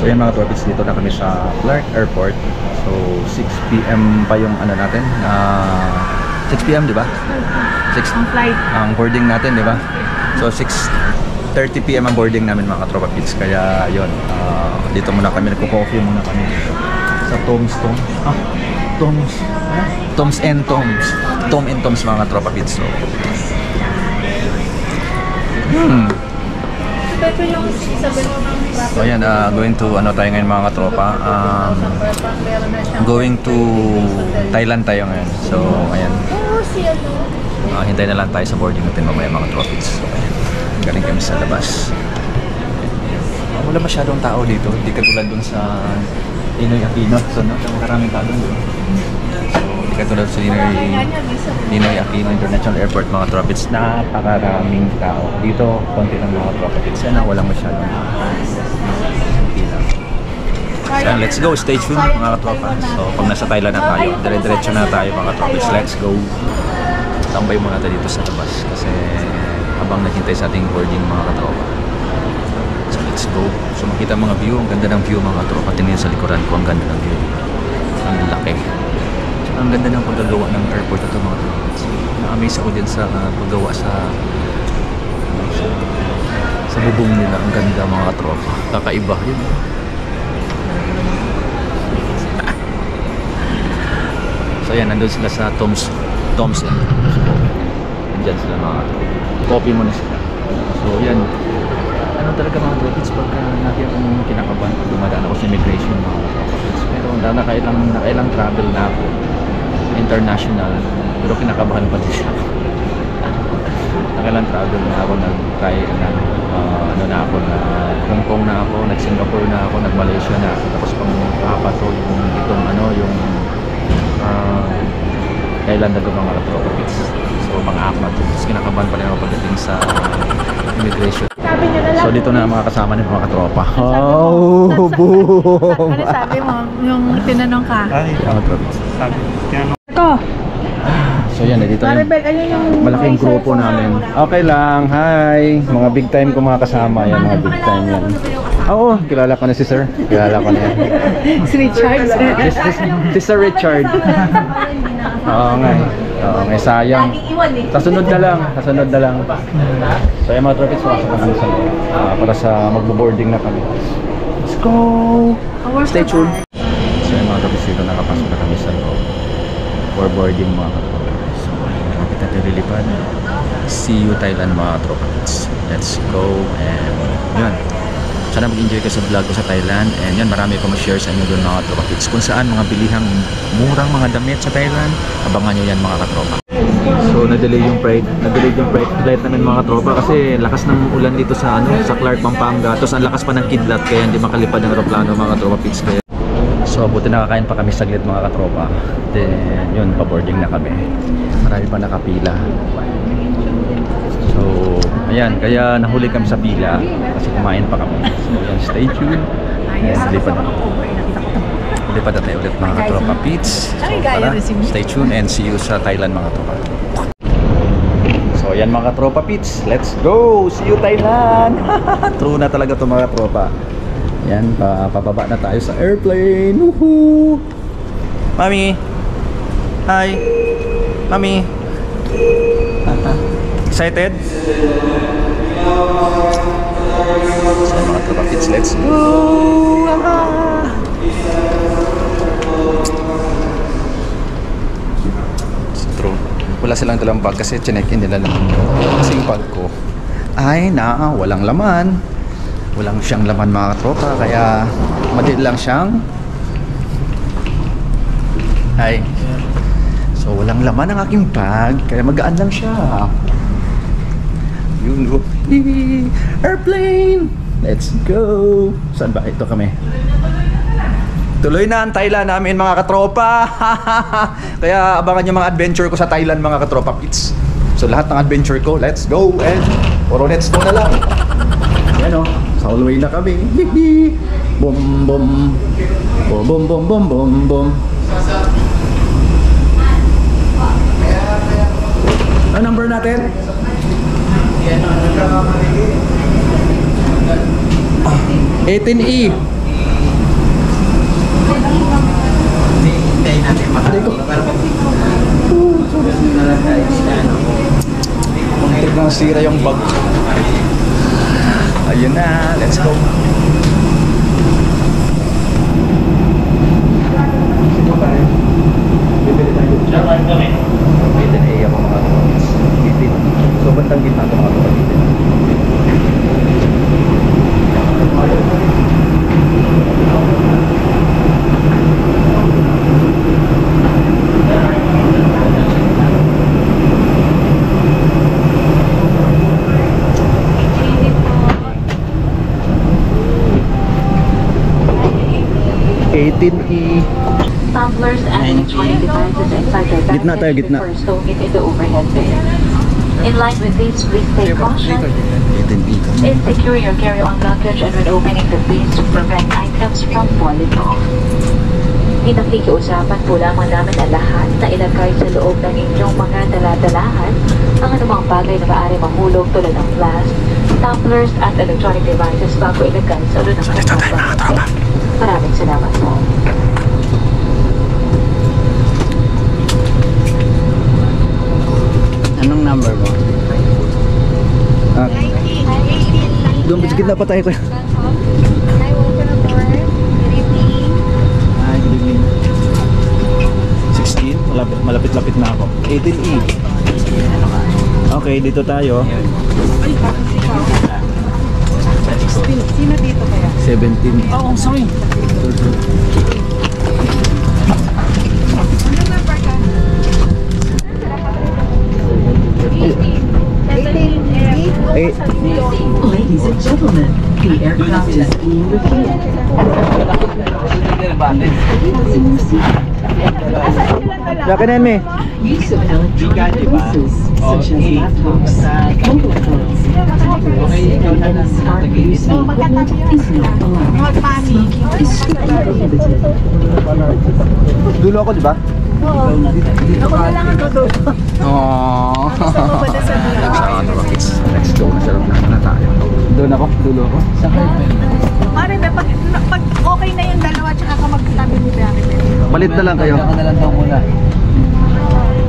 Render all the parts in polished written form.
So yan mga tropics, dito na kami sa Clark Airport. So 6 PM pa yung ano natin, 6 PM di ba? 6 ang flight. Ang boarding natin di ba? So 6:30 PM ang boarding namin mga katropa pits. Kaya yun, dito muna kami, nagko-coffee muna kami dito sa Tom's and Tom's mga katropa pits. So so ayan, going to ano tayo ngayon mga katropa, going to Thailand tayo ngayon. So ayan, hintay na lang tayo sa boarding natin mamaya mga tropics. So ayan, galing kami sa labas. Wala masyadong tao dito, hindi katulad dun sa Ninoy Aquino. So maraming tao dun. So hindi katulad sa Ninoy Aquino International Airport mga tropics, napakaraming tao. Dito konti lang mga tropics. Yan, walang masyadong so let's go, stay tuned mga katropa. So pag nasa Thailand na tayo, dire-diretso na tayo mga tropics. Let's go. Tambay muna tayo dito sa labas kasi habang naghintay sa ating boarding mga katropa. So let's go. So makita mga view, ang ganda ng view mga katropa. Tingnan sa likuran ko, ang ganda ng view. Ang laki. So ang ganda ng paggagawa ng airport ito mga katropa. So, na-amaze ako din sa paggawa sa bubong nila. Ang ganda mga katropa. Kakaiba yun. So yan, nandun sila sa Tom's and andyan sila mga coffee muna sila. So yan, ano talaga mga tropics, pagka natin akong kinakabahan pag dumadaan ako sa immigration mga tropics. Pero nakailang travel na ako international, pero kinakabahan pa din siya. Nakailang travel na ako, nag-try ano na ako, na Hong Kong na ako, nag-Singapore na ako, nag-Malaysia na ako. Tapos pang apat yung itong ano, yung Thailand na mga tropics. So mga apat. Tapos kinakabahan pa rin ako pagdating sa immigration. So dito na mga kasama ng mga katropa. Oh, boom! Ano sabi mo yung tinanong ka? Ay, mga tropics. Sabi, tinanong. Ito. So yan, dito yung Maribel, ayun yung malaking grupo namin. Okay lang, hi! Mga big time ko mga kasama yan, mga big time yan. Oo, kilala ko na si sir. Kilala ko na yan. si Richard. Si Sir Richard. Oo nga eh. Oo nga, sayang. Kasunod na lang. So yung mga tropics, pasok na kami sa para sa magbo-boarding na kami. Let's go! Stay tuned. So yung mga tropics dito, nakapasok na kami sa loob for boarding mga tropics. So kapit natin lilipad. See you Thailand mga tropics. Let's go and yun. Sana mag-enjoy ka sa vlog ko sa Thailand. And yan, marami ko ma-share sa inyo doon mga tropa kids. Kung saan mga bilihang murang mga damit sa Thailand. Abangan nyo yan mga katropa. So na-delay yung flight namin mga tropa kasi lakas ng ulan dito sa sa Clark, Pampanga. Tapos ang lakas pa ng kidlat kaya hindi makalipad ng aeroplano mga katropa kids. Kaya so buti nakakain pa kami saglit mga katropa. Then yun, pa-boarding na kami. Marami pa nakapila. So ayan, kaya nahuli kami sa pila kasi kumain pa kami. So ayan, stay tuned. Lipad na tayo ulit mga katropa Pits. So para, stay tuned and see you sa Thailand mga katropa. So ayan mga katropa Pits, let's go! See you Thailand! True na talaga ito mga katropa. Ayan, pababa na tayo sa airplane. Woohoo! Mami! Hi! Mami! Excited? So mga tropa kids, let's go! True. Wala silang dalang bag kasi chinek-in nila lang. Kasi yung bag ko ay walang laman. Walang siyang laman mga tropa, kaya madali lang siyang so walang laman ang aking bag, kaya magaan lang siya. Yun, go. Airplane! Let's go! Saan ba? Ito kami. Tuloy na ang Thailand namin mga katropa. Kaya abangan yung mga adventure ko sa Thailand mga katropa Pits. So lahat ng adventure ko, let's go! And puro let's go na lang. Yan o, sa all way na kami. Boom boom. Boom boom boom boom boom boom. Ano number natin? 18E. hintayin natin makakita. Pero pag Muntik nang sira yung bag. Ayun na, let's go. Bibili tayo. Bibili na iya mga kapatid. Bibili. So, bantang gitna ito mga kapatid. Tumblers and electronic devices inside your bag Gitna tayo, gitna. before stowing it in the overhead bin. In line with this, please take caution in securing your carry-on luggage and when opening the bins to prevent items from falling off. Pinakikiusapan po lamang namin ang lahat na ilagay sa loob ng inyong mga daladalahan ang anumang bagay na maaari mahulog tulad ng flask, tumblers at electronic devices bago ilagay sa loob ng mga tropa. Maraming salamat po. anong number mo? Doon sa gitna pa tayo kuya. I open a door. Good evening. Good evening. 16, malapit-lapit na ako. 18E. Okay, dito tayo. Sino dito kaya? 17. Oh, sorry. Anong number ka? 18. Ladies and gentlemen, the aircraft is being refueled. Yakinan me. Use of electronic devices such as laptops, mobile phones, and any smart using equipment is not allowed. Smoking is strictly prohibited. Dulo ako, di ba? Ako na lang ang tutulo. Aww. Gusto mo ba na sa dulo? Let's go. Masarap na tayo. Doon ako, dulo ako. Mare, pag okay na yung dalawa, tsaka ka magkatabi ni Barry. Balit na lang kayo. Ako na lang daw muna.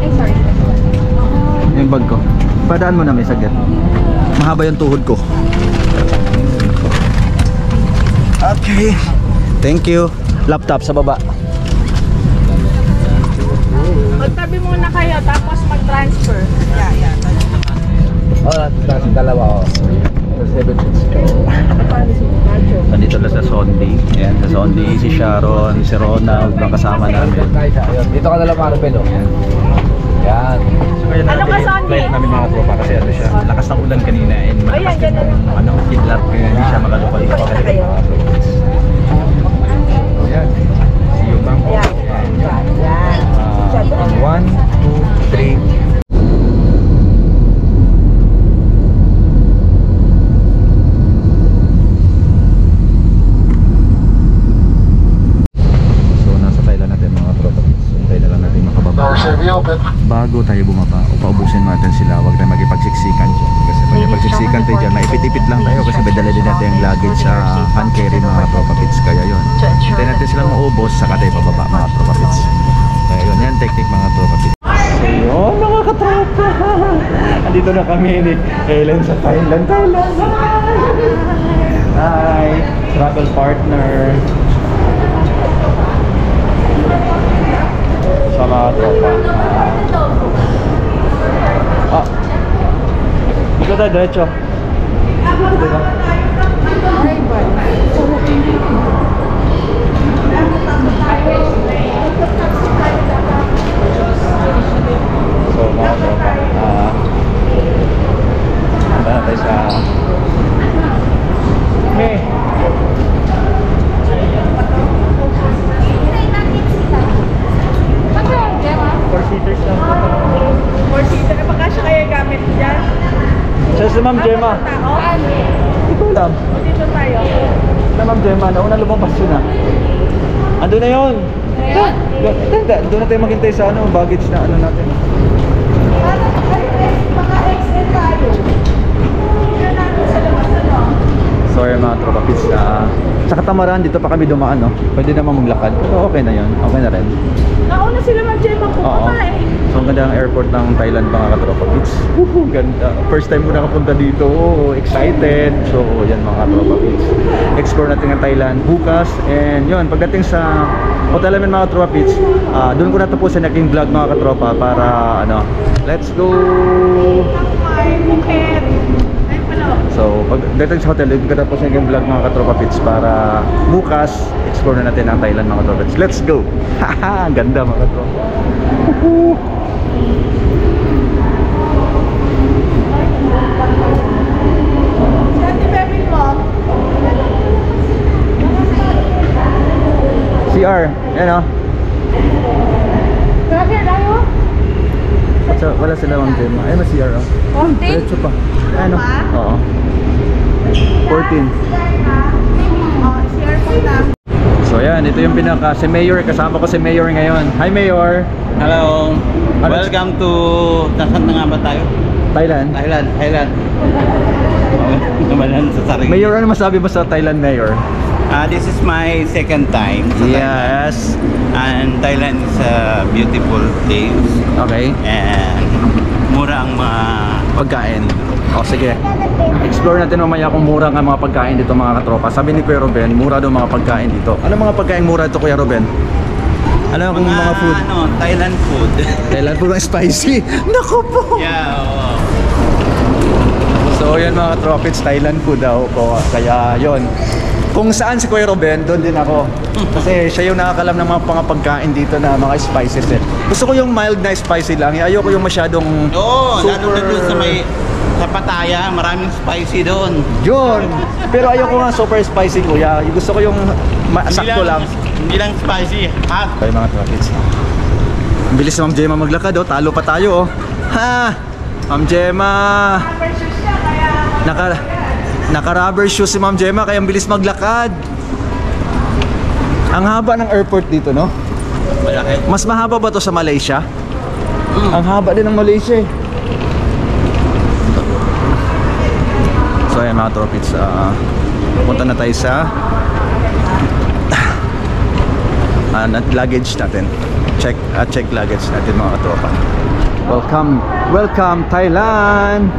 Ay, sorry. Yung bag ko. Padaan mo na may saglit. Mahaba yung tuhod ko. Okay. Thank you. Laptop sa baba. Magtabi muna kayo, tapos mag-transfer. Yeah. Dalawa. 760. Nandito na sa Sondi. Ayan, sa Sondi, si Sharon, si Ronald, ang kasama namin. Dito ka na lang Maribel. Yan. Ano ka, Sondi? Flight namin mga tropa kasi ano siya, lakas ng ulan kanina and malakas din yung kidlat kaya hindi siya makalupal. Ayan. See you Bangkok. In 1, 2, 3. Bago tayo bumaba o paubusin natin sila, huwag tayo magipagsiksikan dyan kasi pag magipagsiksikan tayo dyan, maipit-ipit lang tayo kasi may dala din natin yung luggage sa hand carry mga tropa pits, kaya yun hintayin natin sila maubos saka tayo pababa mga tropa pits, kaya yun, yan technique mga tropa pits. So yun mga katropa, andito na kami ni Helen sa Thailand. Hi, travel partner sa mga tropa. Dito tayo diretso. Diba? So mga tropa, handa na tayo sa Four-seaters lang po. 4-seater. Baka siya kaya gamit dyan. Siya si Ma'am Gemma. Ito lang. Dito tayo. Na Ma'am Gemma, nauna lumabas yun ah. Ando na yun. Doon na tayo maghintay sa ano, baggage na ano natin. Baka XL tayo. Hindi na natin sa labas ano. So So yung mga tropa pits, sa Katamaran dito pa kami dumaan, no? Pwede naman maglakad, pero okay na yun, okay na rin. Nauna sila mag-Jema Oo. pumunta eh. So ang ganda ang airport ng Thailand, mga katropa pits. Ganda. First time ko nakapunta dito, excited. So yan mga katropa pits, explore natin ang Thailand bukas. And yun, pagdating sa hotel namin mga katropa pits, doon ko natapusin aking vlog mga katropa para ano, let's go. Bukit. Ayun pala. So pagdating sa hotel, doon ko natapusin aking vlog mga katropa pits para bukas explore na natin ang Thailand mga katropa pits. Let's go. Haha, ang ganda mga katropa. Si Ate Bebel mo. CR, yan o. Grabe, tayo. Wala sila Ma'am Jem. Ayun na CR o. Diretso pa. Ayun o. Oo. 14. Oh, si airport na. So yan, ito yung pinaka, si Mayor, kasama ko si Mayor ngayon. Hi Mayor! Hello. Ano? Welcome to Nasaan na nga ba tayo? Thailand. Thailand. Kamalan sa sarili. Mayor, ano masabi mo sa Thailand, Mayor? This is my second time sa Thailand. Yes. And Thailand is a beautiful place. Okay. And mura ang mga Pagkain. O sige. Explore natin mamaya kung mura nga mga pagkain dito mga katropa. Sabi ni Kuya Ruben, mura daw mga pagkain dito. Ano mga pagkain mura dito Kuya Ruben? Ano kung mga food? Ano, Thailand food. Thailand food ang spicy. Naku po! Yeah, oo. So yan mga tropits, Thailand food daw po. Kaya yon. Kung saan si Kuya Ruben, doon din ako. Kasi siya yung nakakalam ng mga pagkain dito na mga spices eh. Gusto ko yung mild na spicy lang. Ayoko yung masyadong Oo, lalo na super... doon sa Pattaya, maraming spicy doon. Yun! Pero ayoko nga super spicy kuya. Gusto ko yung sakto lang. Hindi lang spicy, hot. Okay mga tropits. Ang bilis na Ma'am Gemma maglakad oh. Talo pa tayo oh. Ha! Ma'am Gemma! Naka-rubber shoes si Ma'am Gemma kaya ang bilis maglakad. Ang haba ng airport dito, no? Malaki. Mas mahaba ba to sa Malaysia? Ang haba din ng Malaysia eh. So ayan mga tropits, punta na tayo sa luggage natin. Check luggage natin mga tropa. Welcome Thailand!